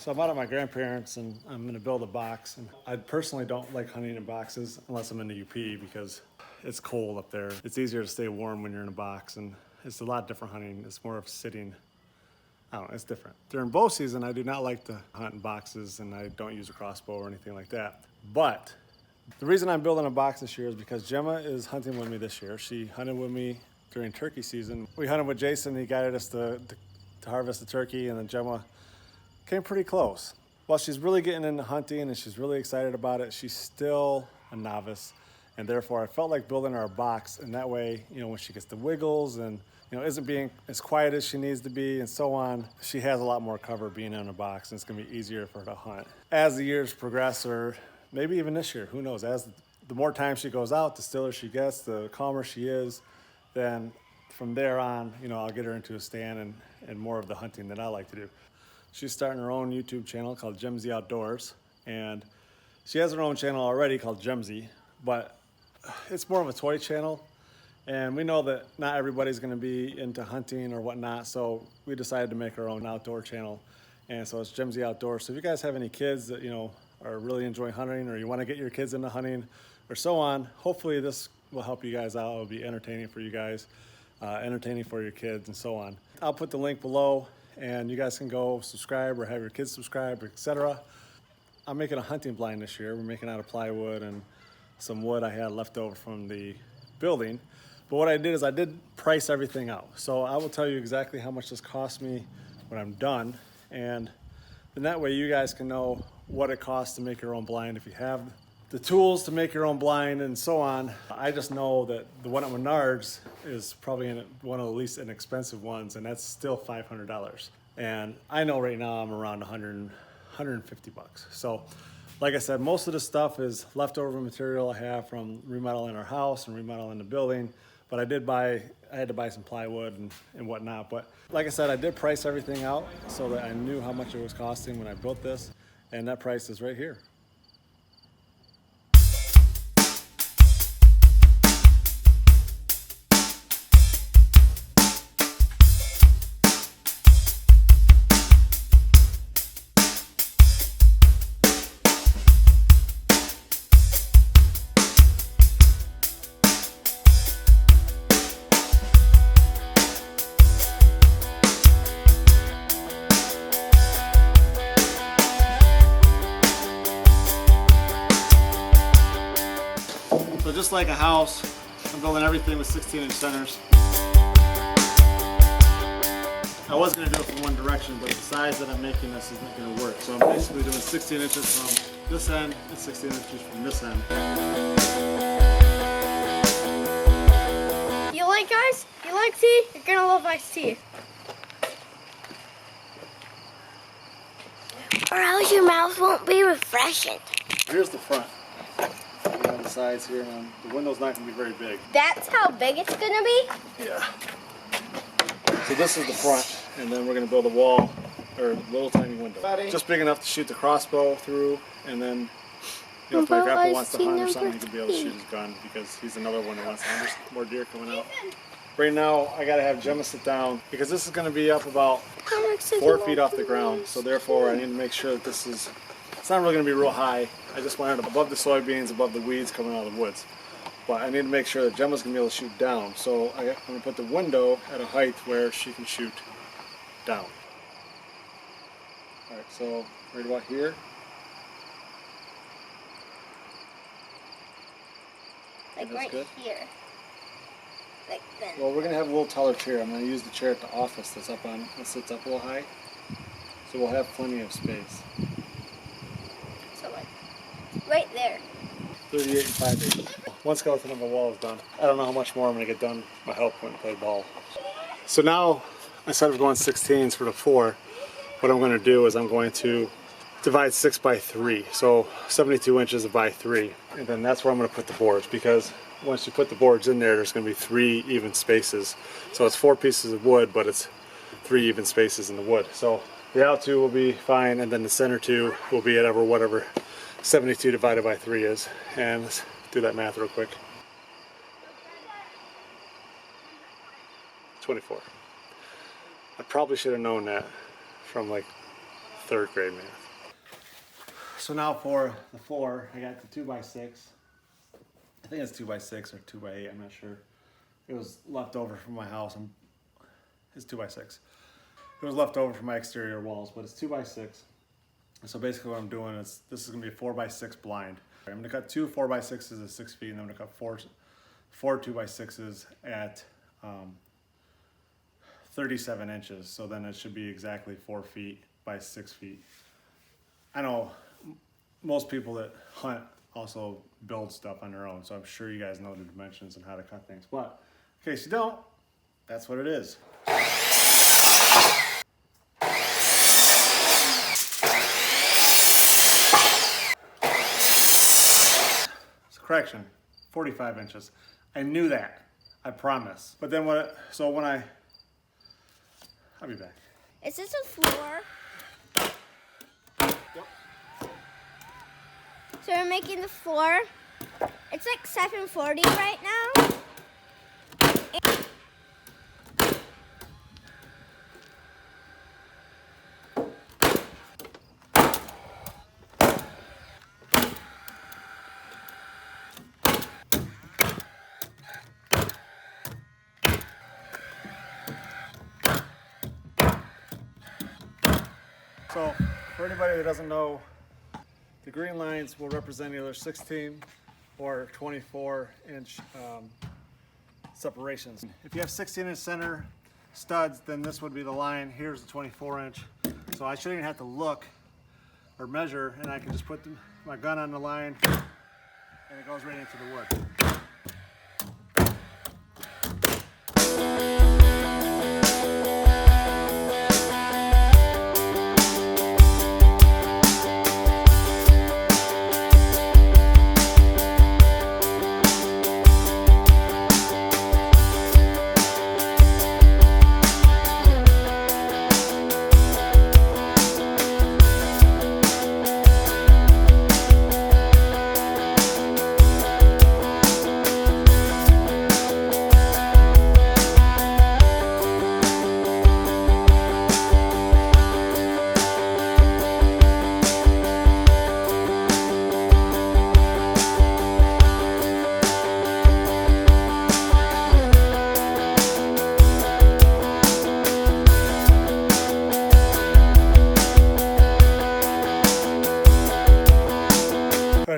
So I'm out at my grandparents and I'm gonna build a box. And I personally don't like hunting in boxes unless I'm in the UP because it's cold up there. It's easier to stay warm when you're in a box, and it's a lot different hunting. It's more of sitting. I don't know, it's different. During bow season, I do not like to hunt in boxes, and I don't use a crossbow or anything like that. But the reason I'm building a box this year is because Jemma is hunting with me this year. She hunted with me during turkey season. We hunted with Jason. He guided us to harvest the turkey, and then Jemma came pretty close. While she's really getting into hunting and she's really excited about it, she's still a novice, and therefore I felt like building her a box, and that way, you know, when she gets the wiggles and, you know, isn't being as quiet as she needs to be and so on, she has a lot more cover being in a box, and it's gonna be easier for her to hunt. As the years progress, or maybe even this year, who knows, as the more time she goes out, the stiller she gets, the calmer she is, then from there on, you know, I'll get her into a stand and more of the hunting that I like to do. She's starting her own YouTube channel called Jemzy Outdoors, and she has her own channel already called Jemzy, but it's more of a toy channel, and we know that not everybody's gonna be into hunting or whatnot, so we decided to make our own outdoor channel, and so it's Jemzy Outdoors. So if you guys have any kids that, you know, are really enjoying hunting, or you wanna get your kids into hunting, or so on, hopefully this will help you guys out. It'll be entertaining for you guys, entertaining for your kids, and so on. I'll put the link below, and you guys can go subscribe or have your kids subscribe, etc. I'm making a hunting blind this year. We're making out of plywood and some wood I had left over from the building. But what I did is I did price everything out. So I will tell you exactly how much this cost me when I'm done. And then that way you guys can know what it costs to make your own blind if you have the tools to make your own blind and so on. I just know that the one at Menards is probably one of the least inexpensive ones, and that's still $500. And I know right now I'm around 150 bucks. So like I said, most of the stuff is leftover material I have from remodeling our house and remodeling the building. But I had to buy some plywood and whatnot. But like I said, I did price everything out so that I knew how much it was costing when I built this. And that price is right here. So just like a house, I'm building everything with 16-inch centers. I was going to do it from one direction, but the size that I'm making this is not going to work. So I'm basically doing 16 inches from this end and 16 inches from this end. You like, guys? You like tea? You're going to love iced tea. Or else your mouth won't be refreshing. Here's the front. On the sides here, and the window's not going to be very big. That's how big it's going to be? Yeah. So this is the front, and then we're going to build a wall, or a little tiny window. Just big enough to shoot the crossbow through, and then, you know, if my grandpa wants to hunt or something, he can be able to shoot his gun, because he's another one that wants to hunt. There's more deer coming out. Right now, I got to have Jemma sit down, because this is going to be up about 4 feet off the ground, so therefore I need to make sure that this is, it's not really going to be real high. I just want it above the soybeans, above the weeds coming out of the woods. But I need to make sure that Jemma's going to be able to shoot down. So I'm going to put the window at a height where she can shoot down. Alright, so right about here. Like right good? Here. Like then. Well, we're going to have a little taller chair. I'm going to use the chair at the office that sits up a little high. So we'll have plenty of space. So like right there. 38 and 5/8. One skeleton of a wall is done. I don't know how much more I'm going to get done. My help went and play ball. So now, instead of going 16s for the 4, what I'm going to do is I'm going to divide 6 by 3. So 72 inches by 3. And then that's where I'm going to put the boards, because once you put the boards in there, there's going to be 3 even spaces. So it's 4 pieces of wood, but it's 3 even spaces in the wood. So the out 2 will be fine, and then the center 2 will be at whatever 72 divided by 3 is. And let's do that math real quick. 24. I probably should have known that from like third grade math. So now for the floor, I got the 2x6. I think it's 2x6 or 2x8, I'm not sure. It was left over from my house. It's 2x6. It was left over from my exterior walls, but it's 2x6. So basically what I'm doing is, this is gonna be a 4x6 blind. I'm gonna cut two 4x6s at 6 feet, and I'm gonna cut four 2x6s at 37 inches. So then it should be exactly 4 feet by 6 feet. I know most people that hunt also build stuff on their own, so I'm sure you guys know the dimensions and how to cut things. But in case you don't, that's what it is. So correction, 45 inches. I knew that, I promise. But then I'll be back. Is this a floor? Yep. So we're making the floor. It's like 7:40 right now. So, for anybody that doesn't know, the green lines will represent either 16 or 24-inch separations. If you have 16-inch center studs, then this would be the line. Here's the 24-inch. So I shouldn't even have to look or measure, and I can just put my gun on the line, and it goes right into the wood.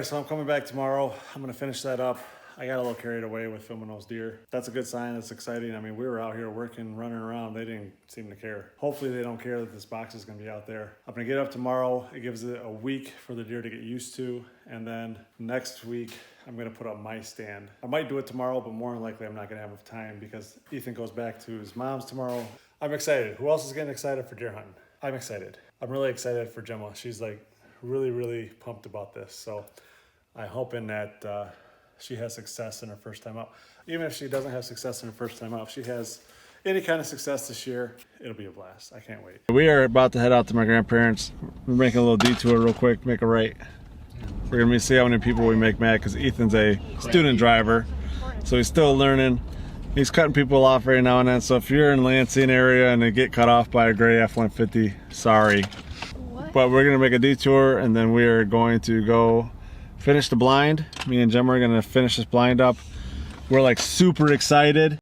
So I'm coming back tomorrow. I'm gonna finish that up. I got a little carried away with filming those deer. That's a good sign, it's exciting. I mean, we were out here working, running around. They didn't seem to care. Hopefully they don't care that this box is gonna be out there. I'm gonna get up tomorrow. It gives it a week for the deer to get used to. And then next week, I'm gonna put up my stand. I might do it tomorrow, but more than likely I'm not gonna have enough time because Ethan goes back to his mom's tomorrow. I'm excited. Who else is getting excited for deer hunting? I'm excited. I'm really excited for Jemma. She's like really pumped about this. So I'm hoping that she has success in her first time out. Even if she doesn't have success in her first time out, if she has any kind of success this year, it'll be a blast. I can't wait. We are about to head out to my grandparents. We're making a little detour real quick, make a right. We're gonna see how many people we make mad because Ethan's a student driver, so he's still learning. He's cutting people off every now and then, so if you're in Lansing area and they get cut off by a gray F-150, sorry. What? But we're gonna make a detour and then we are going to go finish the blind. Me and Jemma are gonna finish this blind up. We're like super excited.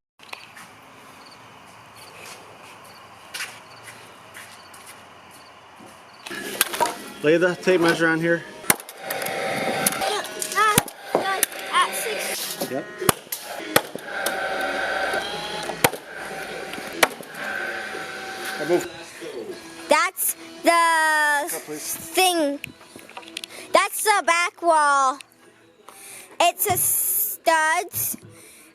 Lay the tape measure on here. At 6. Yep. That's the thing. That's the back wall. It's a studs,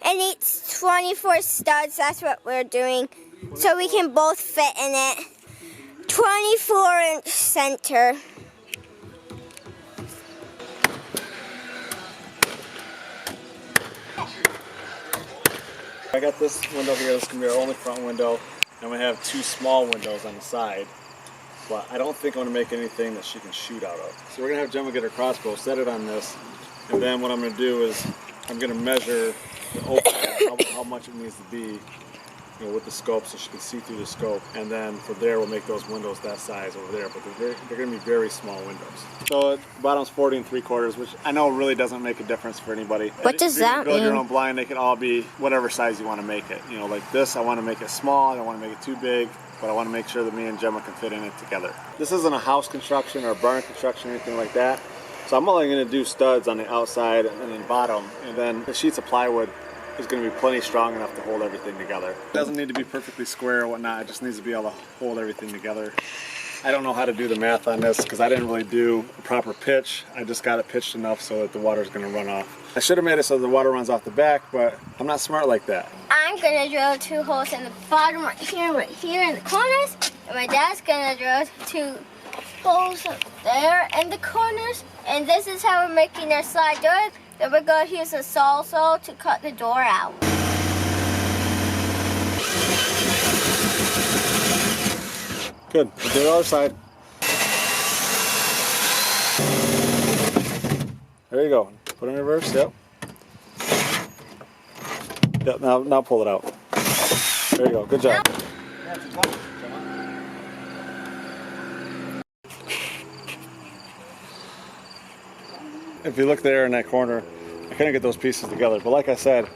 and it's 24 studs. That's what we're doing, so we can both fit in it. 24-inch center. I got this window here. This is gonna be our only front window. And we have two small windows on the side. But I don't think I'm gonna make anything that she can shoot out of. So we're gonna have Jemma get her crossbow, set it on this, and then what I'm gonna do is I'm gonna measure the opening, how much it needs to be, with the scope so she can see through the scope. And then from there, we'll make those windows that size over there, but they're going to be very small windows. So the bottom's 40 3/4, which I know really doesn't make a difference for anybody. What does that build your mean? own blind. They can all be whatever size you want to make it. Like this, I want to make it small. I don't want to make it too big, but I want to make sure that me and Jemma can fit in it together. This isn't a house construction or a barn construction or anything like that. So I'm only going to do studs on the outside and then bottom, and then the sheets of plywood is going to be plenty strong enough to hold everything together. It doesn't need to be perfectly square or whatnot, it just needs to be able to hold everything together. I don't know how to do the math on this because I didn't really do a proper pitch. I just got it pitched enough so that the water's going to run off. I should have made it so the water runs off the back, but I'm not smart like that. I'm gonna drill 2 holes in the bottom right here in the corners, and my dad's gonna drill 2 holes up there in the corners. And this is how we're making our slide door. Then we're gonna use a sawzall to cut the door out. Good. We'll do the other side. There you go. Put it in reverse. Yep. Yep. Now pull it out. There you go. Good job. If you look there in that corner, I couldn't get those pieces together. But like I said,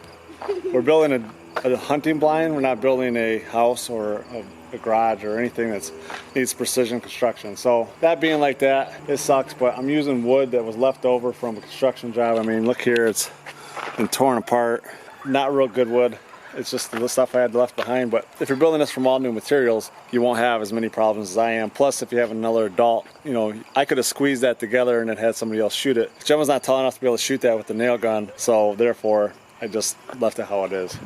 we're building a hunting blind. We're not building a house or a garage or anything that needs precision construction. So that being like that, it sucks, but I'm using wood that was left over from a construction job. I mean, look here, it's been torn apart. Not real good wood. It's just the stuff I had left behind. But if you're building this from all new materials, you won't have as many problems as I am. Plus, if you have another adult, I could have squeezed that together and then had somebody else shoot it. Gemma's not tall enough to be able to shoot that with the nail gun, so therefore I just left it how it is.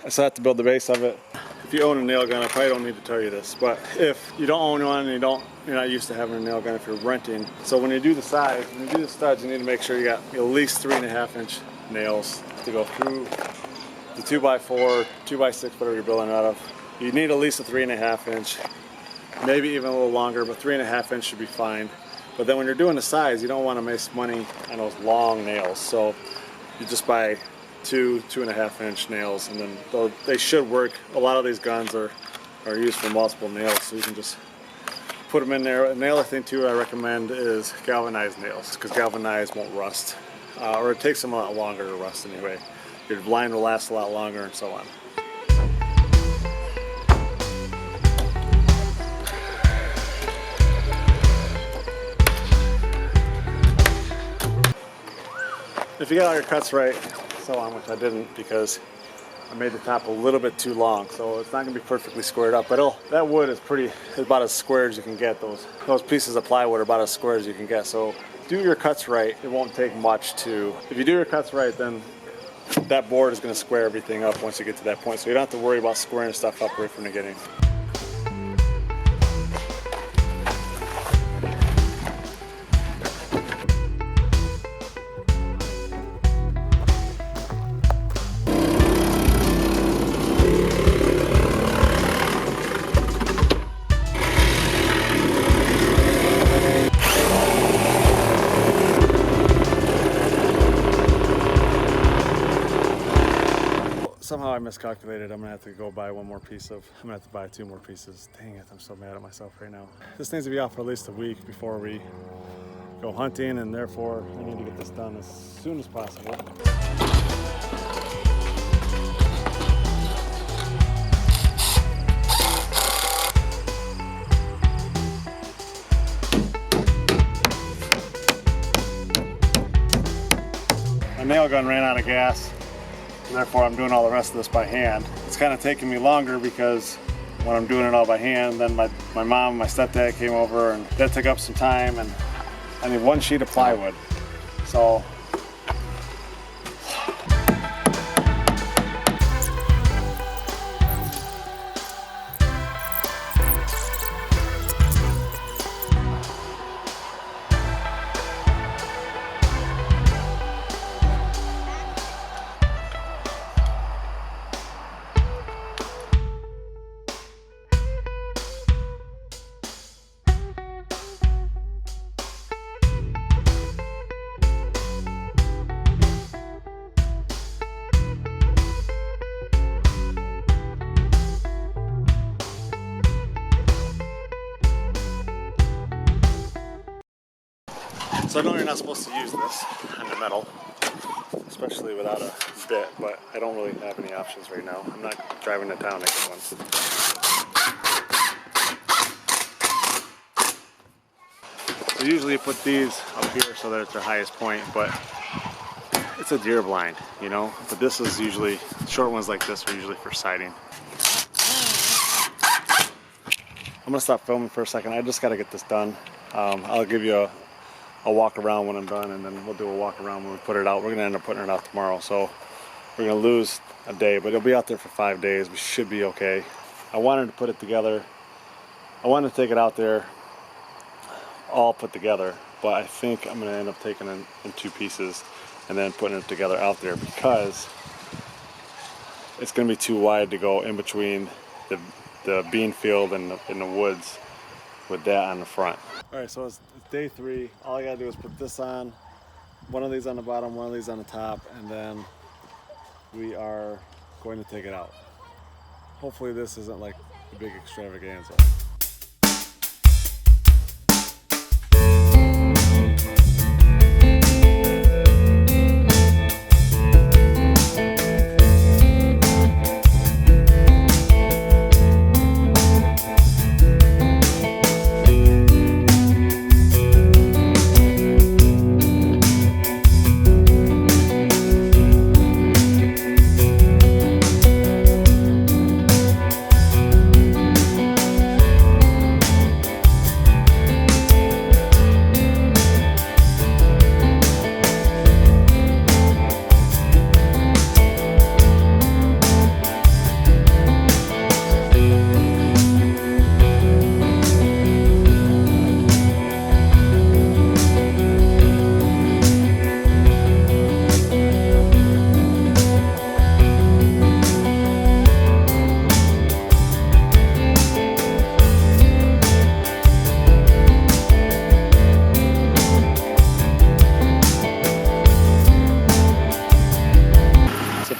I still have to build the base of it. If you own a nail gun, I probably don't need to tell you this, but if you don't own one and you're not used to having a nail gun if you're renting, so when you do the sides, when you do the studs, you need to make sure you got at least 3.5-inch nails to go through the 2x4, 2x6, whatever you're building out of. You need at least a 3.5-inch, maybe even a little longer, but 3.5-inch should be fine. But then when you're doing the sides, you don't want to waste money on those long nails, so you just buy 2.5-inch nails, and then they should work. A lot of these guns are used for multiple nails, so you can just put them in there. And the other thing too I recommend is galvanized nails, because galvanized won't rust, or it takes them a lot longer to rust anyway. Your blind will last a lot longer, and so on. If you got all your cuts right, so on, which I didn't because I made the top a little bit too long, so it's not going to be perfectly squared up. But that wood is about as square as you can get. Those pieces of plywood are about as square as you can get. So do your cuts right. It won't take much to. If you do your cuts right, then that board is going to square everything up once you get to that point. So you don't have to worry about squaring stuff up right from the beginning. Somehow I miscalculated. I'm gonna have to go buy I'm gonna have to buy 2 more pieces. Dang it, I'm so mad at myself right now. This needs to be out for at least a week before we go hunting, and therefore I need to get this done as soon as possible. My nail gun ran out of gas. Therefore, I'm doing all the rest of this by hand. It's kind of taking me longer because when I'm doing it all by hand, then my mom and my stepdad came over, and that took up some time, and I need 1 sheet of plywood. So So I know you're not supposed to use this on the metal, especially without a bit, but I don't really have any options right now. I'm not driving to town to get one. So usually you put these up here so that it's their highest point, but it's a deer blind, you know? But this is usually, short ones like this are usually for sighting. I'm gonna stop filming for a second. I just gotta get this done. I'll give you a walk around when I'm done, and then we'll do a walk around when we put it out. We're gonna end up putting it out tomorrow, so we're gonna lose a day, but it'll be out there for 5 days. We should be okay. I wanted to put it together. I wanted to take it out there all put together, but I think I'm gonna end up taking it in 2 pieces and then putting it together out there because it's gonna be too wide to go in between the bean field and the woods with that on the front. All right, so it's day 3. All I gotta do is put this on, one of these on the bottom, one of these on the top, and then we are going to take it out. Hopefully this isn't like a big extravaganza.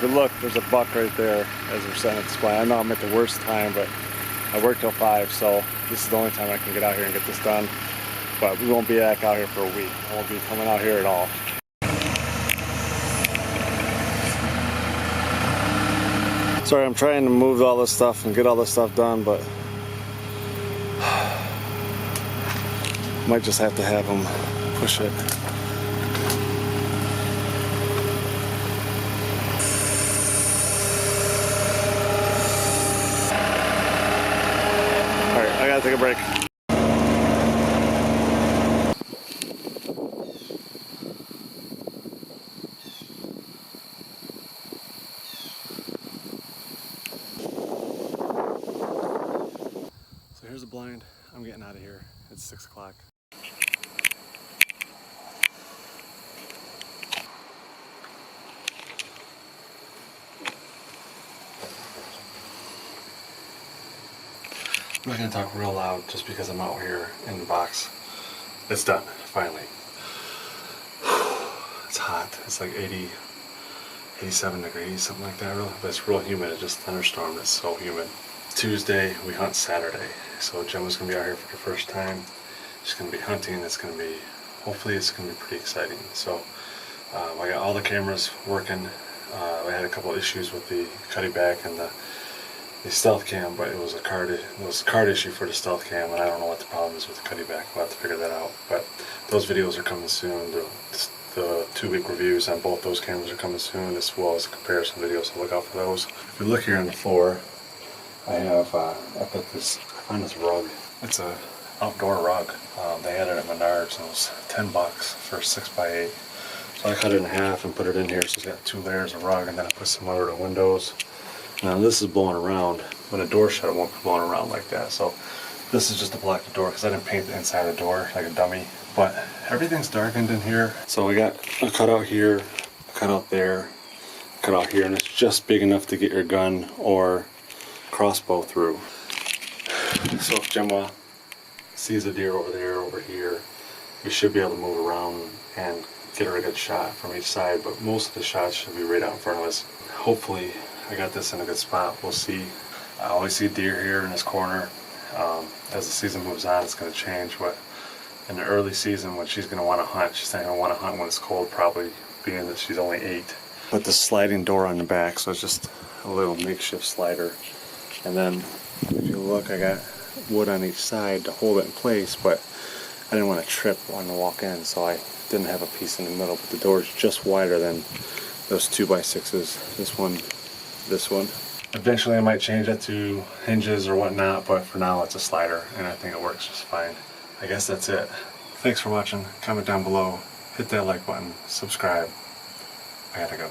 Look, there's a buck right there as we're setting up the display. I know I'm at the worst time, but I work till 5, so this is the only time I can get out here and get this done. But we won't be back out here for a week. I won't be coming out here at all. Sorry, I'm trying to move all this stuff and get all this stuff done, but might just have to have them push it. I gotta take a break. So here's the blind. I'm getting out of here. It's 6 o'clock. I'm not going to talk real loud just because I'm out here in the box. It's done, finally. It's hot. It's like 80, 87 degrees, something like that, really. But it's real humid. It's just thunderstorm. It's so humid. Tuesday, we hunt Saturday. So Jemma's going to be out here for the first time. She's going to be hunting. It's going to be, hopefully it's going to be pretty exciting. So I got all the cameras working. I had a couple of issues with the cutty back and the stealth cam, but it was a card issue for the stealth cam, and I don't know what the problem is with the cutty back. We'll have to figure that out. But those videos are coming soon. The 2-week reviews on both those cameras are coming soon, as well as the comparison videos, so look out for those. If you look here on the floor, I have I found this rug. It's a outdoor rug. They had it at Menards, and it was $10 for 6x8. So I cut it in half and put it in here, so it's got 2 layers of rug, and then I put some over the windows. Now this is blowing around. When the door shut, it won't be blowing around like that. So this is just to block the door because I didn't paint the inside of the door like a dummy. But everything's darkened in here. So we got a cutout here, a cutout there, a cutout here, and it's just big enough to get your gun or crossbow through. So if Jemma sees a deer over there, over here, we should be able to move around and get her a good shot from each side. But most of the shots should be right out in front of us. Hopefully I got this in a good spot. We'll see. I always see deer here in this corner. As the season moves on, it's going to change, but in the early season when she's going to want to hunt. She's not going to want to hunt when it's cold, probably being that she's only 8. Put the sliding door on the back, so it's just a little makeshift slider. And then if you look, I got wood on each side to hold it in place, but I didn't want to trip on the walk in, so I didn't have a piece in the middle. But the door is just wider than those 2x6s. This one. Eventually I might change that to hinges or whatnot, but for now it's a slider, and I think it works just fine. I guess that's it. Thanks for watching. Comment down below, hit that like button, subscribe. I gotta go.